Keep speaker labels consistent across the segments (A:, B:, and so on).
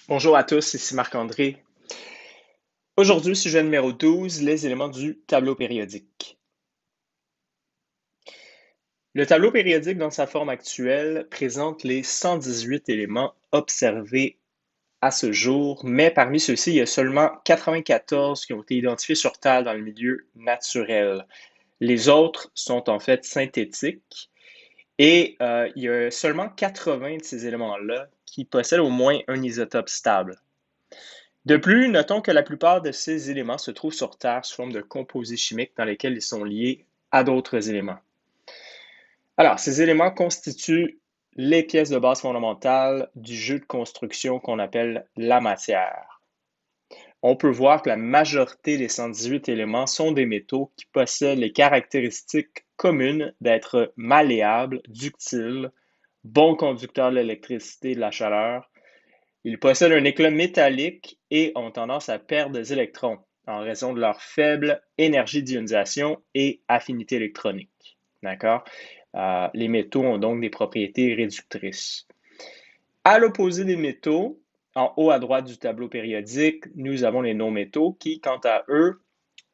A: Bonjour à tous, ici Marc-André. Aujourd'hui, sujet numéro 12, les éléments du tableau périodique. Le tableau périodique dans sa forme actuelle présente les 118 éléments observés à ce jour, mais parmi ceux-ci, il y a seulement 94 qui ont été identifiés sur Terre dans le milieu naturel. Les autres sont en fait synthétiques et il y a seulement 80 de ces éléments-là qui possèdent au moins un isotope stable. De plus, notons que la plupart de ces éléments se trouvent sur Terre sous forme de composés chimiques dans lesquels ils sont liés à d'autres éléments. Alors, ces éléments constituent les pièces de base fondamentales du jeu de construction qu'on appelle la matière. On peut voir que la majorité des 118 éléments sont des métaux qui possèdent les caractéristiques communes d'être malléables, ductiles, bons conducteurs de l'électricité et de la chaleur. Ils possèdent un éclat métallique et ont tendance à perdre des électrons en raison de leur faible énergie d'ionisation et affinité électronique. D'accord? Les métaux ont donc des propriétés réductrices. À l'opposé des métaux, en haut à droite du tableau périodique, nous avons les non-métaux qui, quant à eux,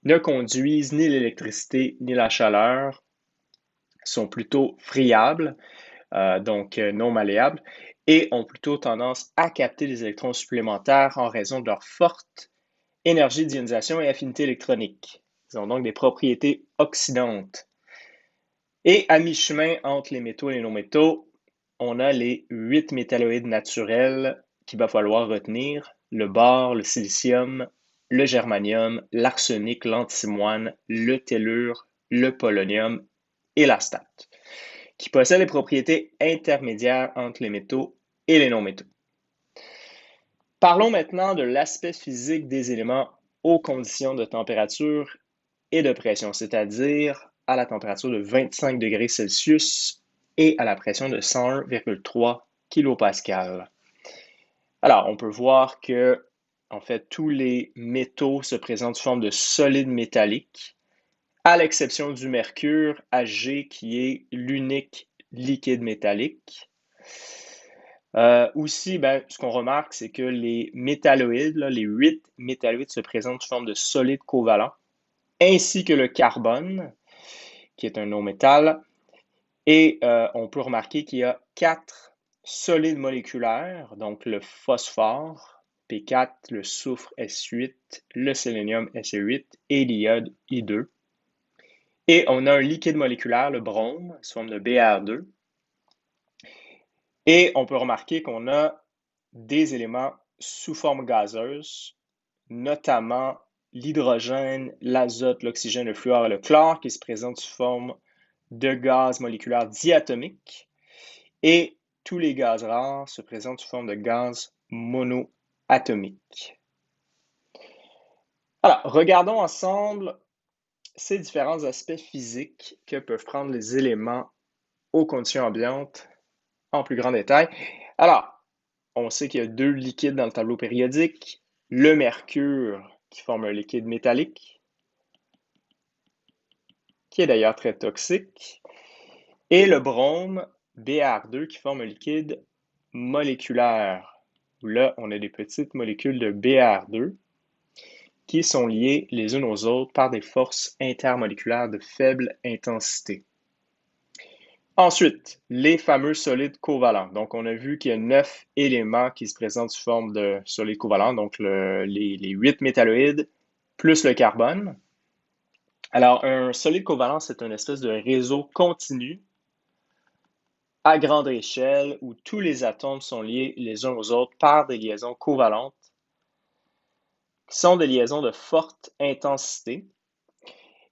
A: ne conduisent ni l'électricité ni la chaleur, sont plutôt friables, donc non malléables, et ont plutôt tendance à capter des électrons supplémentaires en raison de leur forte énergie d'ionisation et affinité électronique. Ils ont donc des propriétés oxydantes. Et à mi-chemin entre les métaux et les non-métaux, on a les 8 métalloïdes naturels qu'il va falloir retenir: le bore, le silicium, le germanium, l'arsenic, l'antimoine, le tellure, le polonium et l'astate, qui possèdent les propriétés intermédiaires entre les métaux et les non-métaux. Parlons maintenant de l'aspect physique des éléments aux conditions de température et de pression, c'est-à-dire à la température de 25 degrés Celsius et à la pression de 101,3 kPa. Alors, on peut voir que, en fait, tous les métaux se présentent sous forme de solides métalliques, à l'exception du mercure, Ag, qui est l'unique liquide métallique. Aussi, ce qu'on remarque, c'est que les métalloïdes, là, les 8 métalloïdes se présentent sous forme de solides covalents, ainsi que le carbone, qui est un non-métal. Et on peut remarquer qu'il y a 4 solides moléculaires, donc le phosphore, P4, le soufre, S8, le sélénium, Se8 et l'iode, I2. Et on a un liquide moléculaire, le brome, sous forme de Br2. Et on peut remarquer qu'on a des éléments sous forme gazeuse, notamment l'hydrogène, l'azote, l'oxygène, le fluor et le chlore, qui se présentent sous forme de gaz moléculaire diatomique. Et tous les gaz rares se présentent sous forme de gaz monoatomique. Alors, regardons ensemble ces différents aspects physiques que peuvent prendre les éléments aux conditions ambiantes en plus grand détail. Alors, on sait qu'il y a 2 liquides dans le tableau périodique: le mercure, qui forme un liquide métallique, qui est d'ailleurs très toxique, et le brome, Br2, qui forme un liquide moléculaire, où là, on a des petites molécules de Br2 qui sont liées les unes aux autres par des forces intermoléculaires de faible intensité. Ensuite, les fameux solides covalents. Donc, on a vu qu'il y a 9 éléments qui se présentent sous forme de solides covalents, donc les 8 métalloïdes plus le carbone. Alors, un solide covalent, c'est une espèce de réseau continu à grande échelle où tous les atomes sont liés les uns aux autres par des liaisons covalentes, qui sont des liaisons de forte intensité.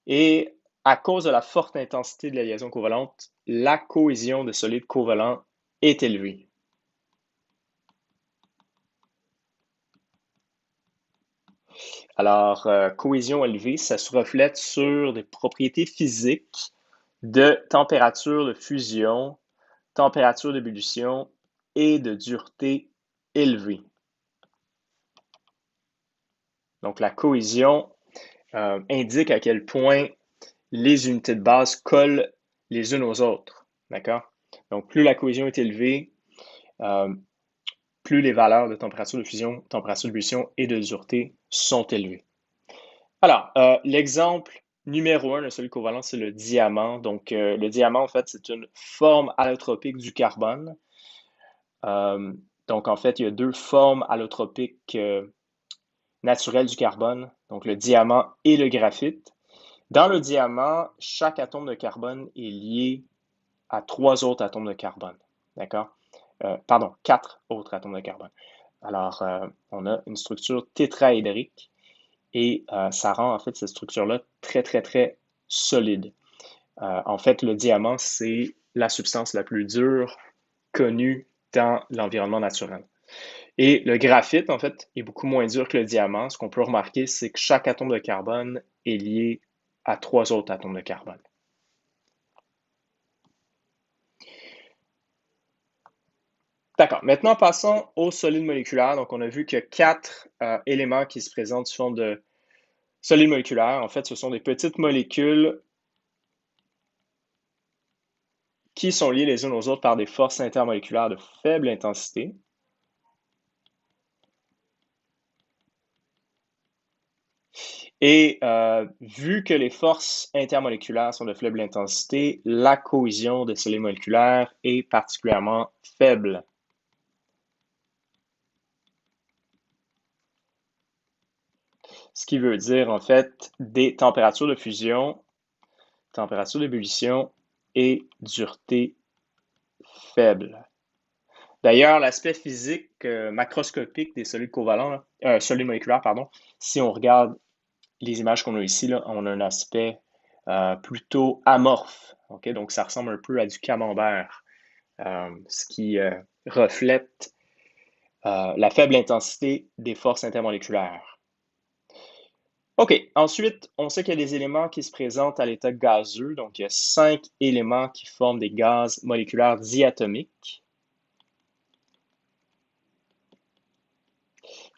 A: Et à cause de la forte intensité de la liaison covalente, la cohésion des solides covalents est élevée. Alors, cohésion élevée, ça se reflète sur des propriétés physiques de température de fusion, température d'ébullition et de dureté élevée. Donc, la cohésion indique à quel point les unités de base collent les unes aux autres. D'accord? Donc, plus la cohésion est élevée, plus les valeurs de température de fusion, température d'ébullition et de dureté sont élevées. Alors, l'exemple numéro 1 de solide covalent, c'est le diamant. Donc, le diamant, en fait, c'est une forme allotropique du carbone. Donc, en fait, il y a deux formes allotropiques naturelles du carbone, donc le diamant et le graphite. Dans le diamant, chaque atome de carbone est lié à 3 autres atomes de carbone. D'accord? Pardon, 4 autres atomes de carbone. Alors, on a une structure tétraédrique et ça rend en fait cette structure-là très, très, très solide. En fait, le diamant, c'est la substance la plus dure connue dans l'environnement naturel. Et le graphite, en fait, est beaucoup moins dur que le diamant. Ce qu'on peut remarquer, c'est que chaque atome de carbone est lié à 3 autres atomes de carbone. D'accord. Maintenant, passons aux solides moléculaires. Donc, on a vu qu'il y a 4 éléments qui se présentent sous forme de solides moléculaires. En fait, ce sont des petites molécules qui sont liées les unes aux autres par des forces intermoléculaires de faible intensité. Et vu que les forces intermoléculaires sont de faible intensité, la cohésion des solides moléculaires est particulièrement faible. Ce qui veut dire en fait des températures de fusion, température d'ébullition et dureté faible. D'ailleurs, l'aspect physique macroscopique des solides covalents, solides moléculaires, pardon, si on regarde les images qu'on a ici, là, on a un aspect plutôt amorphe. Okay? Donc, ça ressemble un peu à du camembert, ce qui reflète la faible intensité des forces intermoléculaires. OK, ensuite, on sait qu'il y a des éléments qui se présentent à l'état gazeux. Donc, il y a 5 éléments qui forment des gaz moléculaires diatomiques.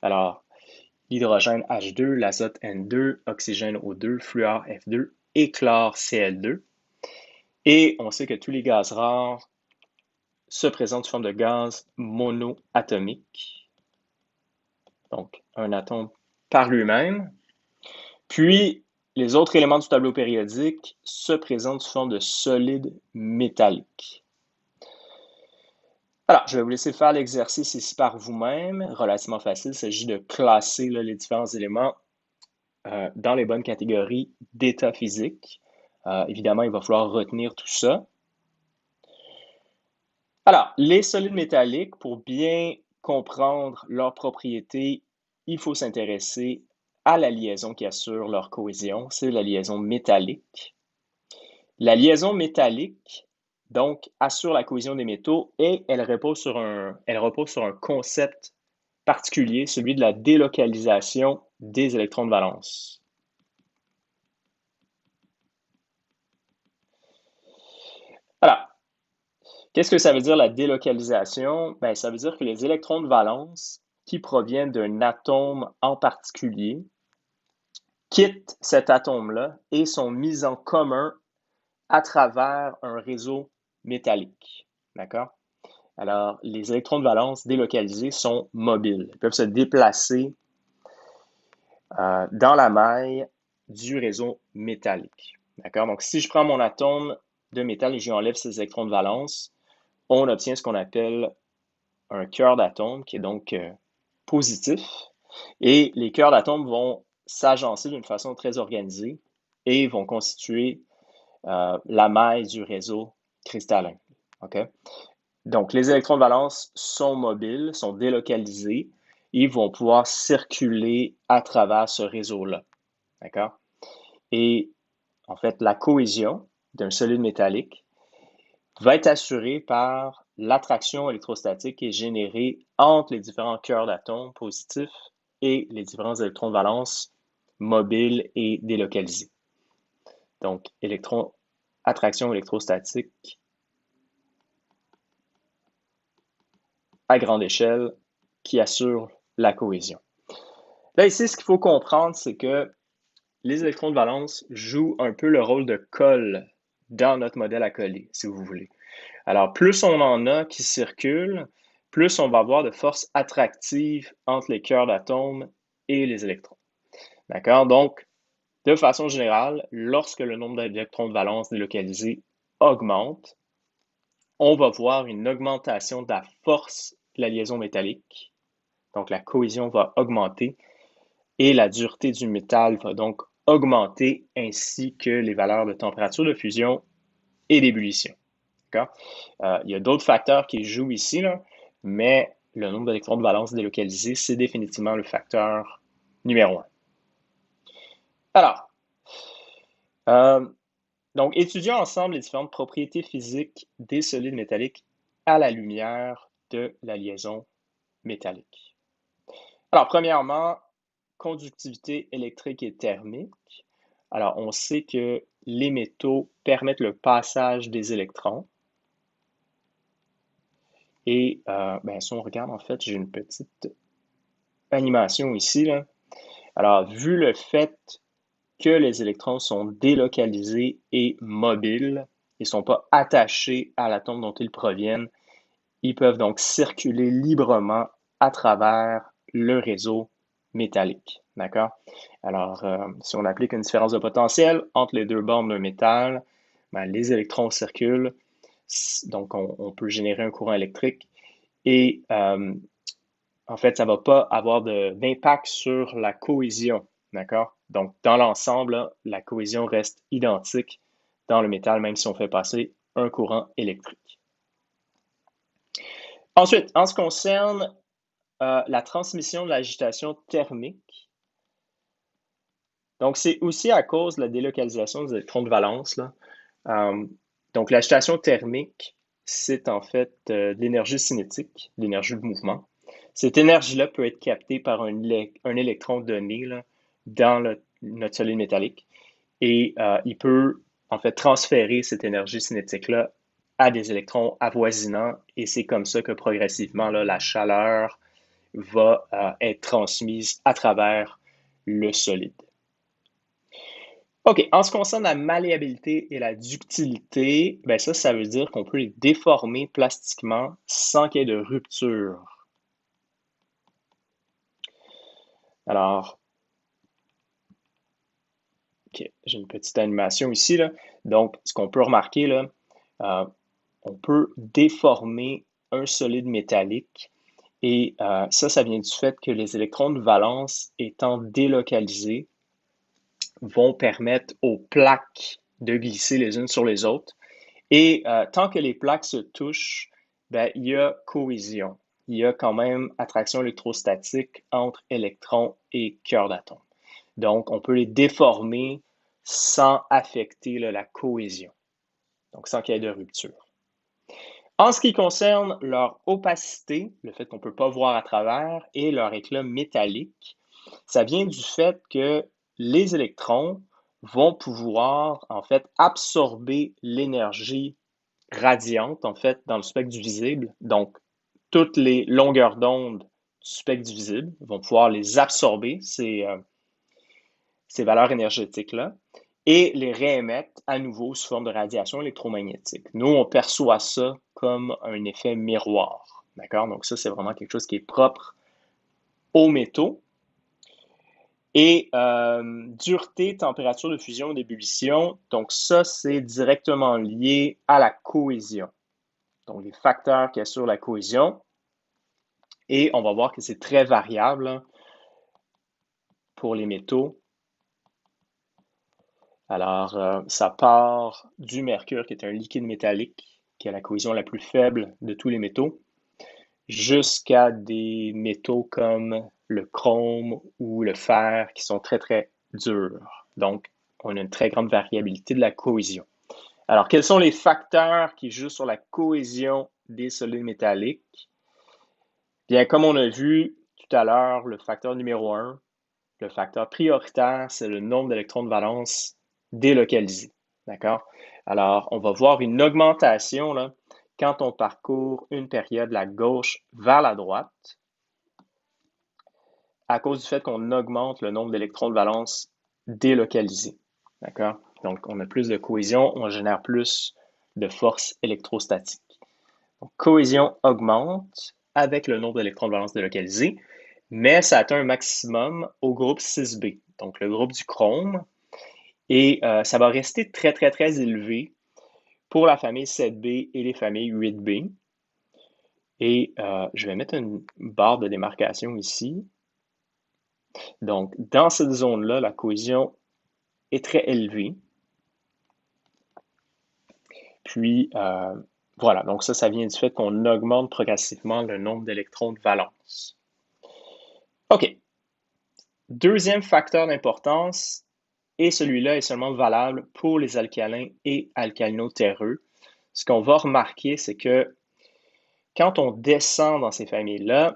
A: Alors, l'hydrogène H2, l'azote N2, oxygène O2, fluor F2 et chlore Cl2. Et on sait que tous les gaz rares se présentent sous forme de gaz monoatomique. Donc, un atome par lui-même. Puis, les autres éléments du tableau périodique se présentent sous forme de solides métalliques. Alors, je vais vous laisser faire l'exercice ici par vous-même, relativement facile. Il s'agit de classer là, les différents éléments dans les bonnes catégories d'état physique. Évidemment, il va falloir retenir tout ça. Alors, les solides métalliques, pour bien comprendre leurs propriétés, il faut s'intéresser à la liaison qui assure leur cohésion, c'est la liaison métallique. La liaison métallique, donc, assure la cohésion des métaux et elle repose sur un concept particulier, celui de la délocalisation des électrons de valence. Alors, qu'est-ce que ça veut dire la délocalisation? Ben, ça veut dire que les électrons de valence qui proviennent d'un atome en particulier quittent cet atome-là et sont mis en commun à travers un réseau métallique. D'accord? Alors, les électrons de valence délocalisés sont mobiles. Ils peuvent se déplacer dans la maille du réseau métallique. D'accord? Donc, si je prends mon atome de métal et je lui enlève ses électrons de valence, on obtient ce qu'on appelle un cœur d'atome qui est donc positif. Et les cœurs d'atomes vont s'agencer d'une façon très organisée et vont constituer la maille du réseau cristallin. Okay? Donc, les électrons de valence sont mobiles, sont délocalisés, et vont pouvoir circuler à travers ce réseau-là. D'accord? Et en fait, la cohésion d'un solide métallique va être assurée par l'attraction électrostatique qui est générée entre les différents cœurs d'atomes positifs et les différents électrons de valence mobiles et délocalisés. Donc, attraction électrostatique à grande échelle qui assure la cohésion. Là, ici, ce qu'il faut comprendre, c'est que les électrons de valence jouent un peu le rôle de colle dans notre modèle à coller, si vous voulez. Alors, plus on en a qui circulent, plus on va avoir de force attractive entre les cœurs d'atomes et les électrons. D'accord? Donc, de façon générale, lorsque le nombre d'électrons de valence délocalisés augmente, on va voir une augmentation de la force de la liaison métallique. Donc, la cohésion va augmenter et la dureté du métal va donc augmenter, ainsi que les valeurs de température de fusion et d'ébullition. Il y a d'autres facteurs qui jouent ici, là, mais le nombre d'électrons de valence délocalisés, c'est définitivement le facteur numéro un. Alors, euh, donc, étudions ensemble les différentes propriétés physiques des solides métalliques à la lumière de la liaison métallique. Alors, premièrement, conductivité électrique et thermique. Alors, on sait que les métaux permettent le passage des électrons. Et si on regarde, en fait, j'ai une petite animation ici, là. Alors, vu le fait que les électrons sont délocalisés et mobiles, ils ne sont pas attachés à l'atome dont ils proviennent, ils peuvent donc circuler librement à travers le réseau métallique. D'accord? Alors, si on applique une différence de potentiel entre les deux bornes d'un métal, les électrons circulent, donc on peut générer un courant électrique et en fait, ça ne va pas avoir d'impact sur la cohésion. D'accord? Donc, dans l'ensemble, la cohésion reste identique dans le métal, même si on fait passer un courant électrique. Ensuite, en ce qui concerne la transmission de l'agitation thermique, donc c'est aussi à cause de la délocalisation des électrons de valence, là. Donc, l'agitation thermique, c'est en fait de l'énergie cinétique, l'énergie de mouvement. Cette énergie-là peut être captée par un électron donné là, dans notre solide métallique et il peut en fait transférer cette énergie cinétique-là à des électrons avoisinants et c'est comme ça que progressivement là, la chaleur va être transmise à travers le solide. OK, en ce qui concerne la malléabilité et la ductilité, ben ça veut dire qu'on peut les déformer plastiquement sans qu'il y ait de rupture. Alors, OK, j'ai une petite animation ici, là. Donc, ce qu'on peut remarquer, là, euh, on peut déformer un solide métallique et ça vient du fait que les électrons de valence étant délocalisés vont permettre aux plaques de glisser les unes sur les autres. Et tant que les plaques se touchent, ben, il y a cohésion. Il y a quand même attraction électrostatique entre électrons et cœurs d'atomes. Donc, on peut les déformer sans affecter là, la cohésion, donc sans qu'il y ait de rupture. En ce qui concerne leur opacité, le fait qu'on ne peut pas voir à travers, et leur éclat métallique, ça vient du fait que les électrons vont pouvoir en fait absorber l'énergie radiante en fait dans le spectre du visible. Donc, toutes les longueurs d'onde du spectre du visible vont pouvoir les absorber, ces valeurs énergétiques-là, et les réémettre à nouveau sous forme de radiation électromagnétique. Nous, on perçoit ça comme un effet miroir. D'accord? Donc, ça, c'est vraiment quelque chose qui est propre aux métaux. Et dureté, température de fusion, d'ébullition, donc ça, c'est directement lié à la cohésion. Donc, les facteurs qui assurent la cohésion. Et on va voir que c'est très variable hein, pour les métaux. Alors, ça part du mercure, qui est un liquide métallique, qui a la cohésion la plus faible de tous les métaux, jusqu'à des métaux comme le chrome ou le fer, qui sont très, très durs. Donc, on a une très grande variabilité de la cohésion. Alors, quels sont les facteurs qui jouent sur la cohésion des solides métalliques? Bien, comme on a vu tout à l'heure, le facteur numéro 1, le facteur prioritaire, c'est le nombre d'électrons de valence délocalisés. D'accord? Alors, on va voir une augmentation là, quand on parcourt une période de la gauche vers la droite à cause du fait qu'on augmente le nombre d'électrons de valence délocalisés. D'accord? Donc, on a plus de cohésion, on génère plus de force électrostatique. Donc, cohésion augmente avec le nombre d'électrons de valence délocalisés, mais ça atteint un maximum au groupe 6B, donc le groupe du chrome, et ça va rester très, très, très élevé pour la famille 7B et les familles 8B. Et je vais mettre une barre de démarcation ici. Donc, dans cette zone-là, la cohésion est très élevée. Puis, voilà, donc ça vient du fait qu'on augmente progressivement le nombre d'électrons de valence. OK. Deuxième facteur d'importance, et celui-là est seulement valable pour les alcalins et alcalino-terreux. Ce qu'on va remarquer, c'est que quand on descend dans ces familles-là,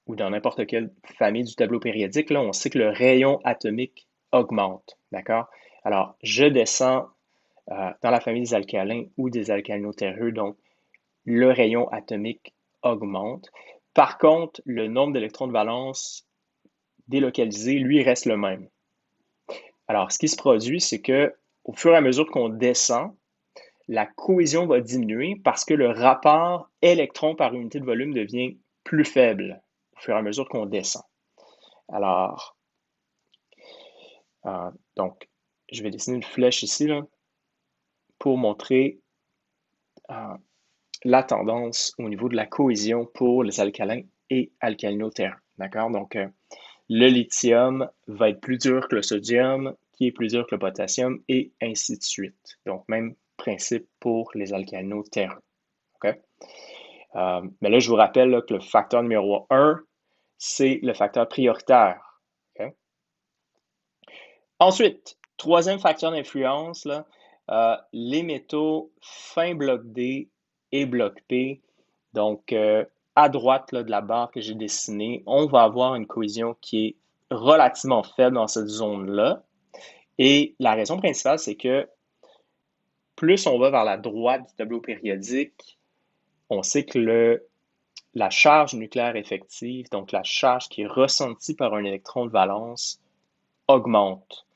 A: ou dans n'importe quelle famille du tableau périodique, là, on sait que le rayon atomique augmente. D'accord? Alors, je descends dans la famille des alcalins ou des alcalino-terreux, donc le rayon atomique augmente. Par contre, le nombre d'électrons de valence délocalisés, lui, reste le même. Alors, ce qui se produit, c'est que au fur et à mesure qu'on descend, la cohésion va diminuer parce que le rapport électron par unité de volume devient plus faible au fur et à mesure qu'on descend. Alors, donc, je vais dessiner une flèche ici là, pour montrer la tendance au niveau de la cohésion pour les alcalins et alcalino-terreux. D'accord? Donc, le lithium va être plus dur que le sodium, qui est plus dur que le potassium, et ainsi de suite. Donc, même principe pour les alcalino-terreux. OK? Mais là, je vous rappelle là, que le facteur numéro 1, c'est le facteur prioritaire. Okay? Ensuite, troisième facteur d'influence, les métaux fin bloc D et bloc P. Donc, à droite là, de la barre que j'ai dessinée, on va avoir une cohésion qui est relativement faible dans cette zone-là. Et la raison principale, c'est que plus on va vers la droite du tableau périodique, on sait que la charge nucléaire effective, donc la charge qui est ressentie par un électron de valence, augmente.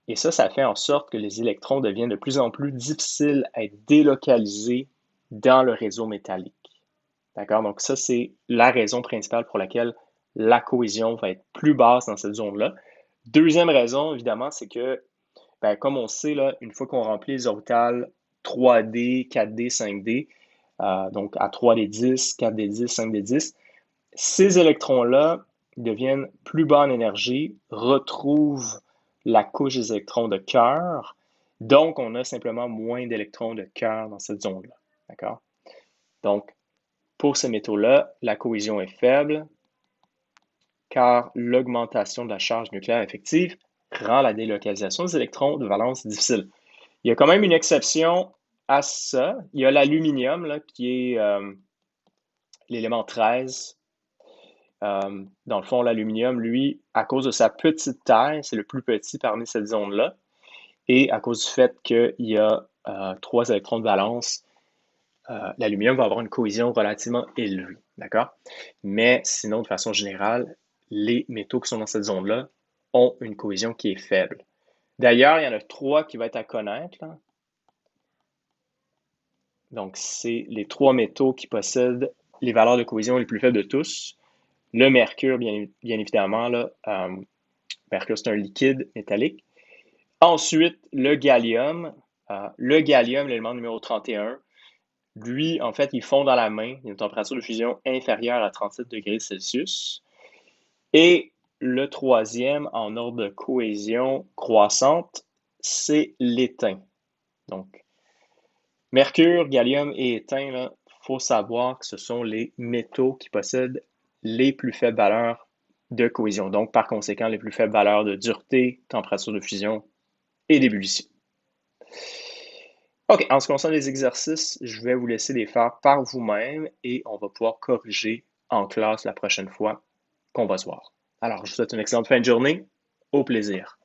A: Et ça fait en sorte que les électrons deviennent de plus en plus difficiles à être délocalisés dans le réseau métallique. D'accord? Donc ça, c'est la raison principale pour laquelle la cohésion va être plus basse dans cette zone-là. Deuxième raison, évidemment, c'est que, comme on sait, là, une fois qu'on remplit les orbitales 3D, 4D, 5D, donc à 3D10, 4D10, 5D10, ces électrons-là deviennent plus bas en énergie, retrouvent la couche des électrons de cœur, donc on a simplement moins d'électrons de cœur dans cette zone-là. D'accord? Donc, pour ces métaux-là, la cohésion est faible car l'augmentation de la charge nucléaire effective rend la délocalisation des électrons de valence difficile. Il y a quand même une exception à ça. Il y a l'aluminium qui est l'élément 13. Dans le fond, l'aluminium, lui, à cause de sa petite taille, c'est le plus petit parmi cette zone-là. Et à cause du fait qu'il y a 3 électrons de valence, l'aluminium va avoir une cohésion relativement élevée. D'accord? Mais sinon, de façon générale, les métaux qui sont dans cette zone-là ont une cohésion qui est faible. D'ailleurs, il y en a 3 qui vont être à connaître. Là. Donc, c'est les 3 métaux qui possèdent les valeurs de cohésion les plus faibles de tous. Le mercure, bien évidemment, là, mercure, c'est un liquide métallique. Ensuite, le gallium. Le gallium, l'élément numéro 31, lui, en fait, il fond dans la main. Il a une température de fusion inférieure à 37 degrés Celsius. Et le troisième, en ordre de cohésion croissante, c'est l'étain. Donc, mercure, gallium et étain, il faut savoir que ce sont les métaux qui possèdent les plus faibles valeurs de cohésion. Donc, par conséquent, les plus faibles valeurs de dureté, température de fusion et d'ébullition. OK, en ce qui concerne les exercices, je vais vous laisser les faire par vous-même et on va pouvoir corriger en classe la prochaine fois qu'on va se voir. Alors, je vous souhaite une excellente fin de journée. Au plaisir.